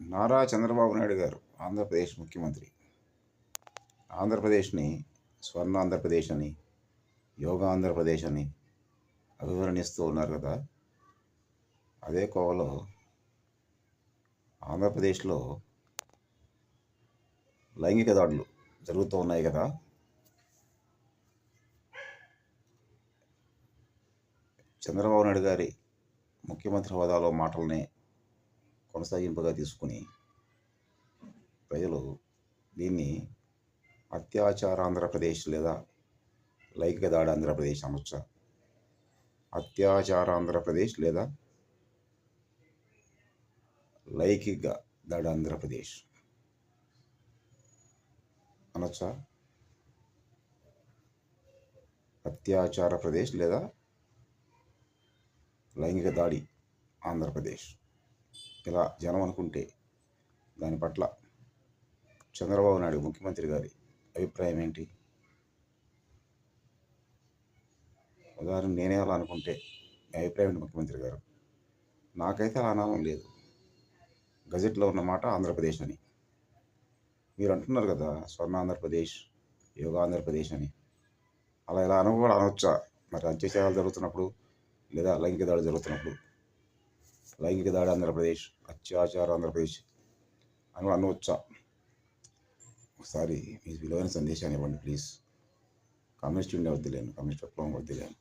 నారా చంద్రబాబు నాయుడు గారు ఆంధ్రప్రదేశ్ ముఖ్యమంత్రి. ఆంధ్రప్రదేశ్ని స్వర్ణ ఆంధ్రప్రదేశ్ అని, యోగా ఆంధ్రప్రదేశ్ అని అభివర్ణిస్తూ ఉన్నారు కదా. అదే కోవలో ఆంధ్రప్రదేశ్లో లైంగిక దాడులు జరుగుతూ ఉన్నాయి కదా. చంద్రబాబు నాయుడు గారి ముఖ్యమంత్రి హోదాలో మాటల్ని కొనసాగింపుగా తీసుకుని ప్రజలు దీన్ని అత్యాచార ఆంధ్రప్రదేశ్ లేదా లైంగిక దాడి ఆంధ్రప్రదేశ్ అనొచ్చా? అత్యాచార ఆంధ్రప్రదేశ్ లేదా లైంగిక దాడి ఆంధ్రప్రదేశ్ అనొచ్చా? అత్యాచార ప్రదేశ్ లేదా లైంగిక దాడి ఆంధ్రప్రదేశ్ ఇలా జనం అనుకుంటే దాని పట్ల చంద్రబాబు నాయుడు ముఖ్యమంత్రి గారి అభిప్రాయం ఏంటి? ఉదాహరణ నేనే అలా అనుకుంటే మీ అభిప్రాయం ఏంటి ముఖ్యమంత్రి గారు? నాకైతే అలా అనాలం లేదు. గజెట్లో ఉన్న మాట ఆంధ్రప్రదేశ్ అని మీరు అంటున్నారు కదా, స్వర్ణ ఆంధ్రప్రదేశ్, యోగా ఆంధ్రప్రదేశ్ అని. అలా ఇలా కూడా అనవచ్చా? మరి అత్యాచారాలు జరుగుతున్నప్పుడు లేదా లైంగిక దాడి జరుగుతున్నప్పుడు లైంగిక దాడి ఆంధ్రప్రదేశ్, అత్యాచార ఆంధ్రప్రదేశ్ అని కూడా అనవచ్చా? ఒకసారి మీ విలువైన సందేశాన్ని ఇవ్వండి ప్లీజ్. కమ్యూనిస్ట్ ఇండియా వద్దులేను, కమ్యూనిస్ట్ విప్లవం వద్దులేను.